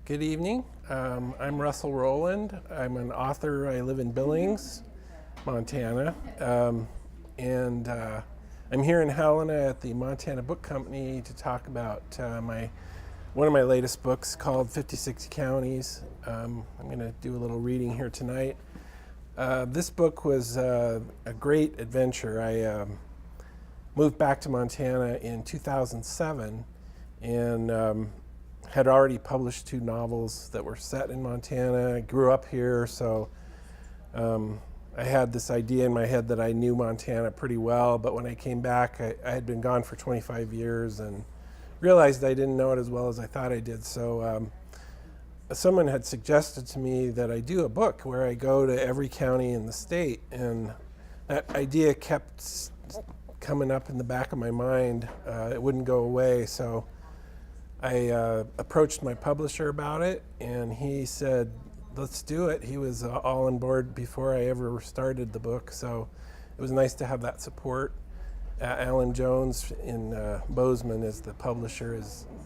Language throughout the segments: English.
Good evening. I'm Russell Rowland. I'm an author. I live in Billings, Montana. And I'm here in Helena at the Montana Book Company to talk about one of my latest books called 56 Counties. I'm going to do a little reading here tonight. This book was a great adventure. I moved back to Montana in 2007 and had already published 2 novels that were set in Montana. I grew up here, so I had this idea in my head that I knew Montana pretty well, but when I came back, I had been gone for 25 years and realized I didn't know it as well as I thought I did. So someone had suggested to me that I do a book where I go to every county in the state, and that idea kept coming up in the back of my mind. It wouldn't go away, so I approached my publisher about it, and he said, let's do it. He was all on board before I ever started the book, so it was nice to have that support. Alan Jones in Bozeman is the publisher.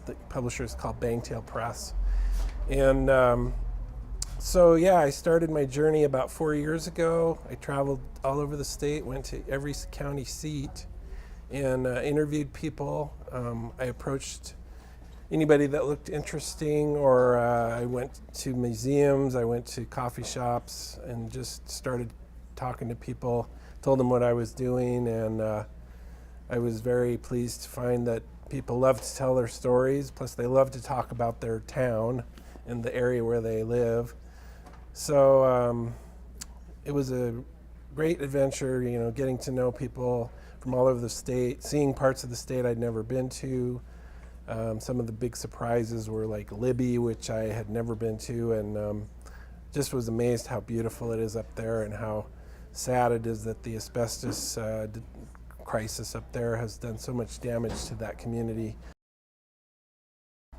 The publisher is called Bangtail Press. And so yeah, I started my journey about 4 years ago. I traveled all over the state, went to every county seat, and interviewed people. I approached anybody that looked interesting, or I went to museums, I went to coffee shops, and just started talking to people, told them what I was doing, and I was very pleased to find that people love to tell their stories, plus they love to talk about their town and the area where they live. So it was a great adventure, you know, getting to know people from all over the state, seeing parts of the state I'd never been to. Some of the big surprises were like Libby, which I had never been to, and just was amazed how beautiful it is up there and how sad it is that the asbestos crisis up there has done so much damage to that community.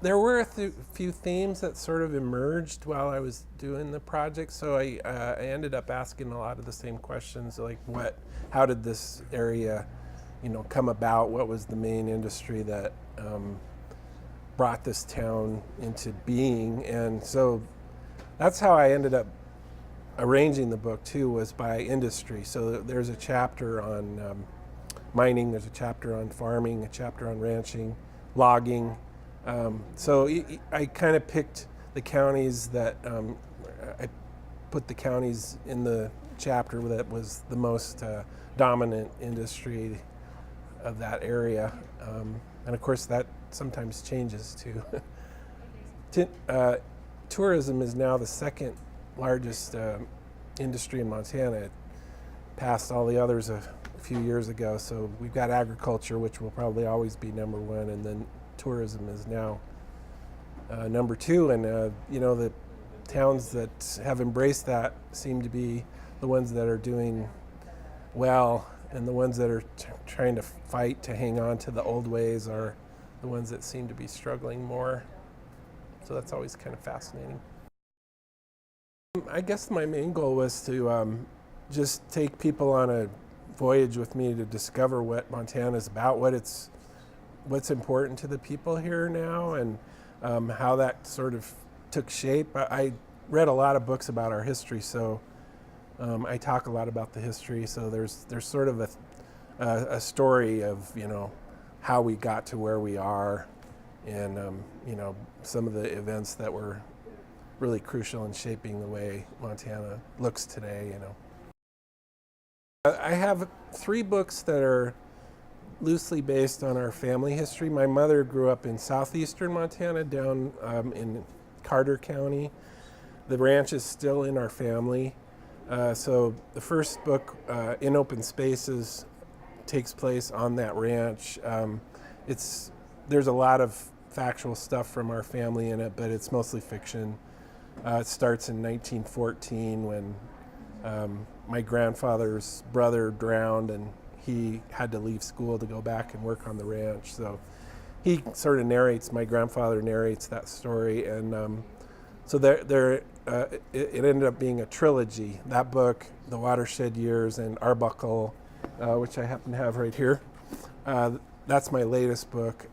There were a few themes that sort of emerged while I was doing the project, so I ended up asking a lot of the same questions, like how did this area, you know, come about? What was the main industry that brought this town into being? And so that's how I ended up arranging the book too, was by industry. So there's a chapter on mining, there's a chapter on farming, a chapter on ranching, logging. So I kind of picked the counties that, I put the counties in the chapter that was the most dominant industry of that area. And of course that sometimes changes too. Tourism is now the second largest industry in Montana. It passed all the others a few years ago. So we've got agriculture, which will probably always be number 1, and then tourism is now number 2. And you know, the towns that have embraced that seem to be the ones that are doing well, and the ones that are trying to fight to hang on to the old ways are the ones that seem to be struggling more. So that's always kind of fascinating. I guess my main goal was to just take people on a voyage with me to discover what Montana is about, what's important to the people here now, and how that sort of took shape. I read a lot of books about our history, so I talk a lot about the history. So there's sort of a story of, you know, how we got to where we are, and you know, some of the events that were really crucial in shaping the way Montana looks today. You know, I have 3 books that are loosely based on our family history. My mother grew up in southeastern Montana, down in Carter County. The ranch is still in our family. So the first book, In Open Spaces, takes place on that ranch. There's a lot of factual stuff from our family in it, but it's mostly fiction. It starts in 1914 when my grandfather's brother drowned, and he had to leave school to go back and work on the ranch. So he sort of my grandfather narrates that story, and so it ended up being a trilogy. That book, The Watershed Years, and Arbuckle, which I happen to have right here. That's my latest book.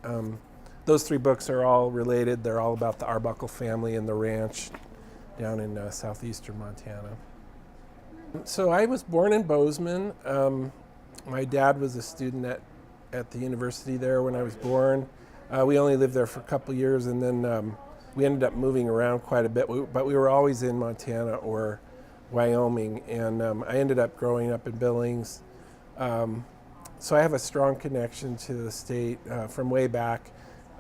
those 3 books are all related. They're all about the Arbuckle family and the ranch down in southeastern Montana. So I was born in Bozeman. My dad was a student at the university there when I was born. We only lived there for a couple years, and then we ended up moving around quite a bit, but we were always in Montana or Wyoming, and I ended up growing up in Billings. So I have a strong connection to the state from way back.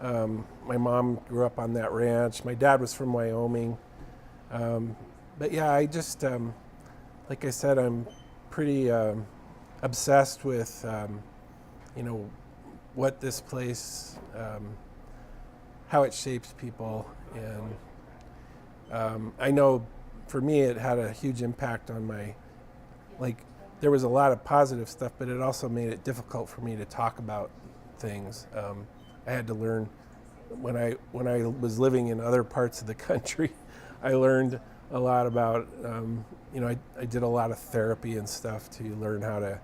My mom grew up on that ranch. My dad was from Wyoming. But yeah, I just, like I said, I'm pretty obsessed with, what this place, how it shapes people. And I know for me it had a huge impact on there was a lot of positive stuff, but it also made it difficult for me to talk about things. I had to learn, when I was living in other parts of the country, I learned a lot about, I did a lot of therapy and stuff to learn how to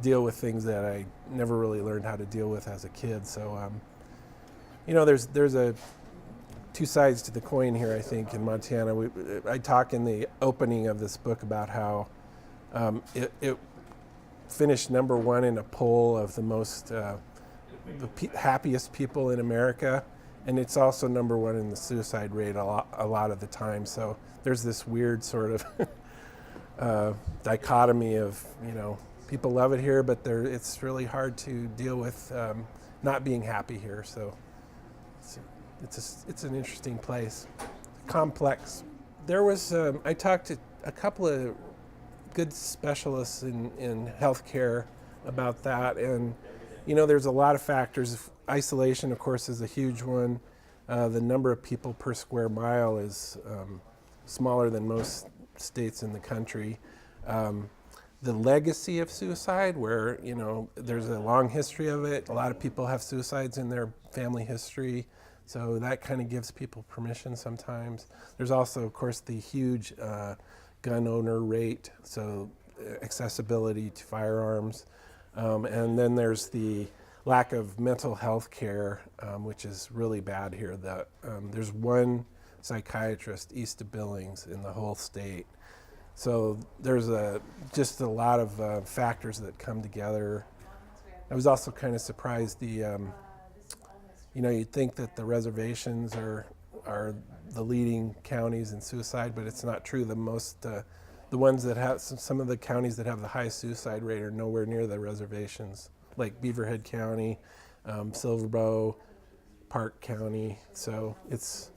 deal with things that I never really learned how to deal with as a kid. So, there's a 2 sides to the coin here, I think, in Montana. I talk in the opening of this book about how it finished #1 in a poll of the most happiest people in America, and it's also #1 in the suicide rate a lot of the time. So there's this weird sort of dichotomy of, people love it here, but it's really hard to deal with not being happy here. So it's an interesting place, complex. There was I talked to a couple of good specialists in healthcare about that, and there's a lot of factors. Isolation, of course, is a huge one. The number of people per square mile is smaller than most states in the country. The legacy of suicide, where there's a long history of it. A lot of people have suicides in their family history, so that kind of gives people permission sometimes. There's also, of course, the huge gun owner rate, so accessibility to firearms. And then there's the lack of mental health care, which is really bad here. There's 1 psychiatrist east of Billings in the whole state. So there's just a lot of factors that come together. I was also kind of surprised. You'd think that the reservations are the leading counties in suicide, but it's not true. The ones that have some of the counties that have the highest suicide rate are nowhere near the reservations, like Beaverhead County, Silverbow, Park County. So it's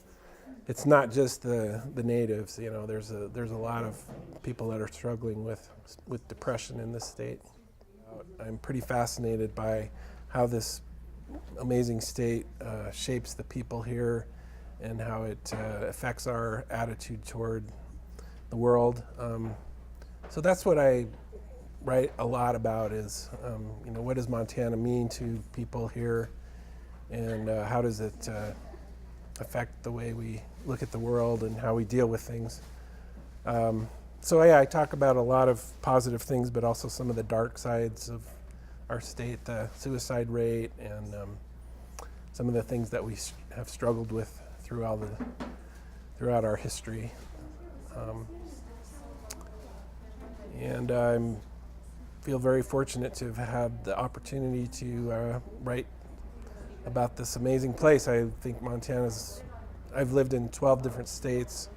not just the natives. There's a lot of people that are struggling with depression in this state. I'm pretty fascinated by how this amazing state shapes the people here, and how it affects our attitude toward the world. So that's what I write a lot about is, what does Montana mean to people here, and how does it affect the way we look at the world and how we deal with things. So yeah, I talk about a lot of positive things, but also some of the dark sides of our state, the suicide rate, and some of the things that we have struggled with throughout our history. And I feel very fortunate to have had the opportunity to write about this amazing place. I think I've lived in 12 different states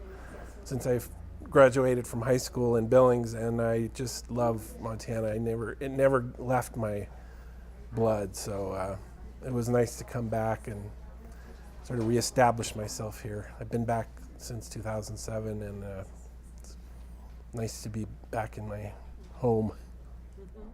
since I've graduated from high school in Billings, and I just love Montana. It never left my blood, so it was nice to come back and sort of reestablish myself here. I've been back since 2007, and it's nice to be back in my home. Mm-hmm.